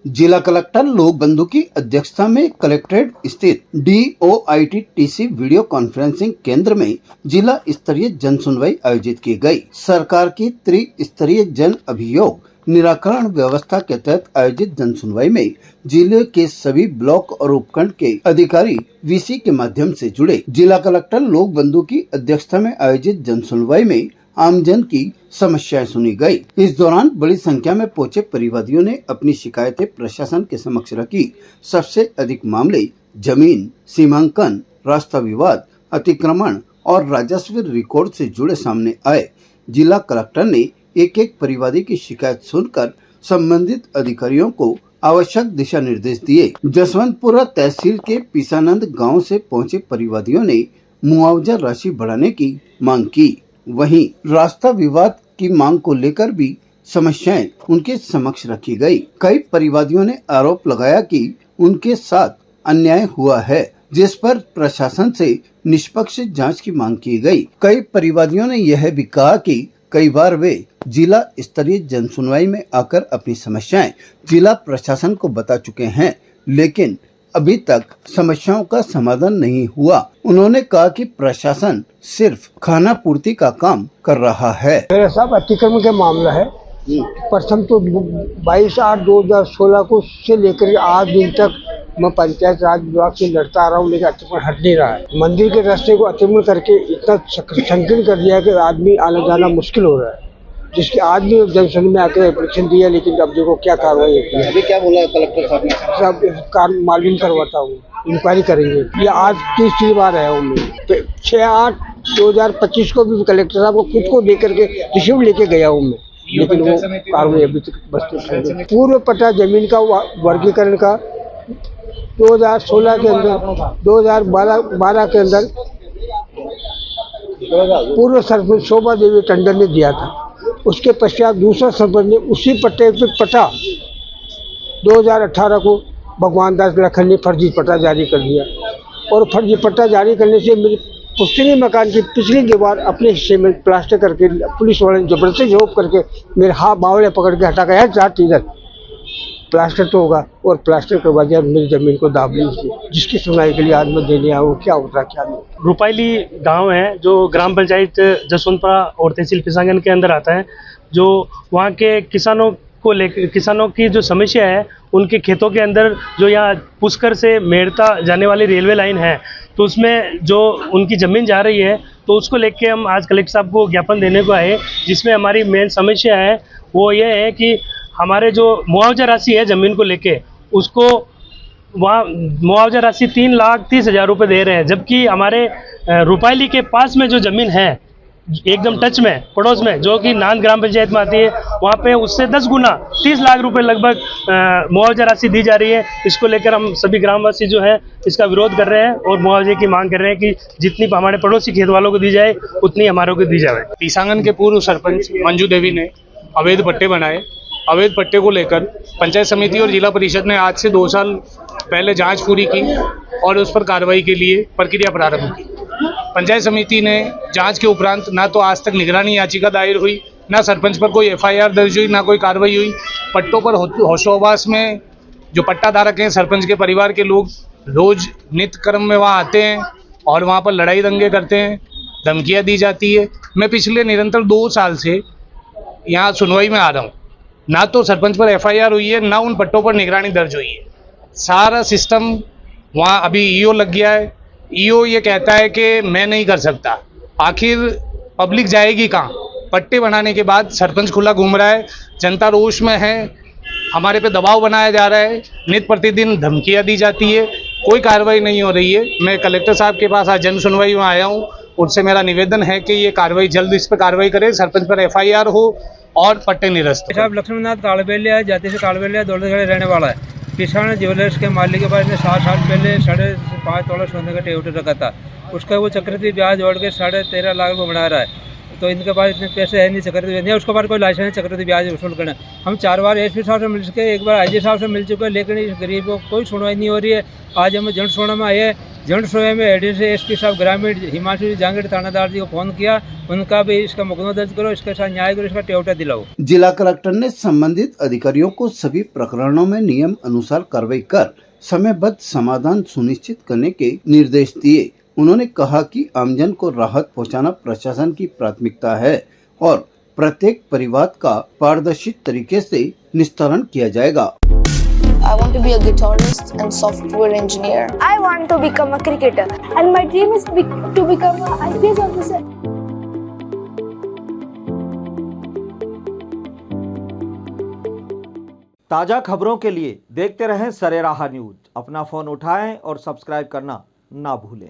जिला कलेक्टर लोक बंधु की अध्यक्षता में कलेक्ट्रेट स्थित DOITTC वीडियो कॉन्फ्रेंसिंग केंद्र में जिला स्तरीय जन सुनवाई आयोजित की गई। सरकार की त्रिस्तरीय जन अभियोग निराकरण व्यवस्था के तहत आयोजित जन सुनवाई में जिले के सभी ब्लॉक और उपखंड के अधिकारी VC के माध्यम से जुड़े। जिला कलेक्टर लोक बंधु की अध्यक्षता में आयोजित जन सुनवाई में आमजन की समस्याएं सुनी गई। इस दौरान बड़ी संख्या में पहुंचे परिवादियों ने अपनी शिकायतें प्रशासन के समक्ष रखी। सबसे अधिक मामले जमीन, सीमांकन, रास्ता विवाद, अतिक्रमण और राजस्व रिकॉर्ड से जुड़े सामने आए। जिला कलेक्टर ने एक एक परिवादी की शिकायत सुनकर संबंधित अधिकारियों को आवश्यक दिशा निर्देश दिए। जसवंतपुरा तहसील के पिसानंद गांव से पहुंचे परिवादियों ने मुआवजा राशि बढ़ाने की मांग की। वहीं रास्ता विवाद की मांग को लेकर भी समस्याएं उनके समक्ष रखी गई। कई परिवादियों ने आरोप लगाया कि उनके साथ अन्याय हुआ है, जिस पर प्रशासन से निष्पक्ष जांच की मांग की गई। कई परिवादियों ने यह भी कहा कि कई बार वे जिला स्तरीय जन सुनवाई में आकर अपनी समस्याएं जिला प्रशासन को बता चुके हैं, लेकिन अभी तक समस्याओं का समाधान नहीं हुआ। उन्होंने कहा कि प्रशासन सिर्फ खाना पूर्ति का काम कर रहा है। मेरे साहब अतिक्रमण का मामला है। प्रथम तो 22/8/2016 को से लेकर आज दिन तक मैं पंचायत राज विभाग से लड़ता आ रहा हूँ, लेकिन अतिक्रमण हट नहीं रहा है। मंदिर के रास्ते को अतिक्रमण करके इतना संकीर्ण कर दिया कि आदमी आना जाना मुश्किल हो रहा है, जिसके आज भी जंक्शन में आकर एप्लीकेशन दिया, लेकिन अब देखो क्या कार्रवाई होती है। अभी क्या बोला कलेक्टर साहब ने? सब मालूम करवाता हूँ, इंक्वायरी करेंगे। ये आज तीसरी बार है मैं 6/8/2025 को भी कलेक्टर साहब को खुद को लेकर के रिसीव लेके गया हूँ मैं, लेकिन वो कार्रवाई अभी तक बस। पूर्व पट्टा जमीन का वर्गीकरण का 2016 के अंदर 2012 के अंदर पूर्व सरपंच शोभा देवी टंडन ने दिया था। उसके पश्चात दूसरा सरपंच ने उसी पट्टे पे पट्टा 2018 को भगवान दास लखन ने फर्जी पट्टा जारी कर दिया, और फर्जी पट्टा जारी करने से मेरी पुश्तैनी मकान की पिछली दीवार अपने हिस्से में प्लास्टर करके पुलिस वाले ने जबरदस्ती रोक करके मेरे हाथ बावड़े पकड़ के हटा गया। जाट इधर प्लास्टर तो होगा, और प्लास्टर के बाद मेरी जमीन को दाब लीजिए, जिसकी सुनवाई के लिए आज मैं देने आऊँ। क्या होता क्या नहीं। रुपायली गांव है जो ग्राम पंचायत जसवंतपुरा और तहसील पिसांगन के अंदर आता है। जो वहाँ के किसानों को लेकर, किसानों की जो समस्या है, उनके खेतों के अंदर जो यहाँ पुष्कर से मेड़ता जाने वाली रेलवे लाइन है, तो उसमें जो उनकी ज़मीन जा रही है, तो उसको लेके हम आज कलेक्टर साहब को ज्ञापन देने को आए, जिसमें हमारी मेन समस्या है वो ये है कि हमारे जो मुआवजा राशि है ज़मीन को लेके, उसको वहाँ मुआवजा राशि 3,30,000 रुपये दे रहे हैं, जबकि हमारे रुपायली के पास में जो ज़मीन है एकदम टच में पड़ोस में, जो कि नांद ग्राम पंचायत में आती है, वहाँ पे उससे 10 गुना 30 लाख रुपए लगभग मुआवजा राशि दी जा रही है। इसको लेकर हम सभी ग्रामवासी जो है इसका विरोध कर रहे हैं और मुआवजे की मांग कर रहे हैं कि जितनी हमारे पड़ोसी खेत वालों को दी जाए उतनी हमारों को दी जाए। पिसांगन के पूर्व सरपंच मंजू देवी ने अवैध पट्टे बनाए। अवैध पट्टे को लेकर पंचायत समिति और जिला परिषद ने आज से 2 साल पहले जांच पूरी की और उस पर कार्रवाई के लिए प्रक्रिया प्रारंभ की। पंचायत समिति ने जांच के उपरांत ना तो आज तक निगरानी याचिका दायर हुई, ना सरपंच पर कोई FIR दर्ज हुई, ना कोई कार्रवाई हुई। पट्टों पर होशोहवास में जो पट्टा धारक हैं, सरपंच के परिवार के लोग रोज नित्य क्रम में वहाँ आते हैं और वहाँ पर लड़ाई दंगे करते हैं, धमकियाँ दी जाती है। मैं पिछले निरंतर 2 साल से यहाँ सुनवाई में आ रहा हूँ, ना तो सरपंच पर FIR हुई है, ना उन पट्टों पर निगरानी दर्ज हुई है। सारा सिस्टम वहाँ अभी EO लग गया है। EO ये कहता है कि मैं नहीं कर सकता। आखिर पब्लिक जाएगी कहाँ? पट्टे बनाने के बाद सरपंच खुला घूम रहा है, जनता रोष में है, हमारे पे दबाव बनाया जा रहा है, नित्य प्रतिदिन धमकियाँ दी जाती है, कोई कार्रवाई नहीं हो रही है। मैं कलेक्टर साहब के पास आज जन सुनवाई में आया हूँ, उनसे मेरा निवेदन है कि ये कार्रवाई जल्द इस पर कार्रवाई करें, सरपंच पर FIR हो और पट्टे निरस्त। साहब लक्ष्मणनाथ कालबेलिया जाति से कालबेलिया दौलतगढ़ रहने वाला है। किसान ज्वेलर्स के मालिक के पास ने 7 साल पहले 5.5 तोला सोने का टेबल रखा था। उसका वो चक्रवृद्धि ब्याज जोड़ के 13.5 लाख रुपये बना रहा है। तो इनके पास इतने पैसे है नहीं चक्रवृद्धि नहीं, उसके बाद कोई लाइसेंस है चक्रवृद्धि ब्याज वसूल करना। हम 4 बार एसपी साहब से मिल चुके, एक बार आईजी साहब से मिल चुके, लेकिन इस गरीब को कोई सुनवाई नहीं हो रही है। आज हम जन सुनवाई में आए, जन सुनवाई में एडीसी एसपी साहब ग्रामीण हिमांशु जी जहांगीर थानादार जी को फोन किया, उनका भी इसका मुकदमा दर्ज करो, इसके साथ न्याय करो, इसका टेवटा दिलाओ। जिला कलेक्टर ने संबंधित अधिकारियों को सभी प्रकरणों में नियम अनुसार कार्रवाई कर समयबद्ध समाधान सुनिश्चित करने के निर्देश दिए। उन्होंने कहा कि आमजन को राहत पहुंचाना प्रशासन की प्राथमिकता है और प्रत्येक परिवाद का पारदर्शी तरीके से निस्तारण किया जाएगा। I want to be a guitarist and software engineer. I want to become a cricketer and my dream is to become an IPS officer. ताज़ा खबरों के लिए देखते रहें सरेराह न्यूज। अपना फ़ोन उठाएं और सब्सक्राइब करना ना भूलें।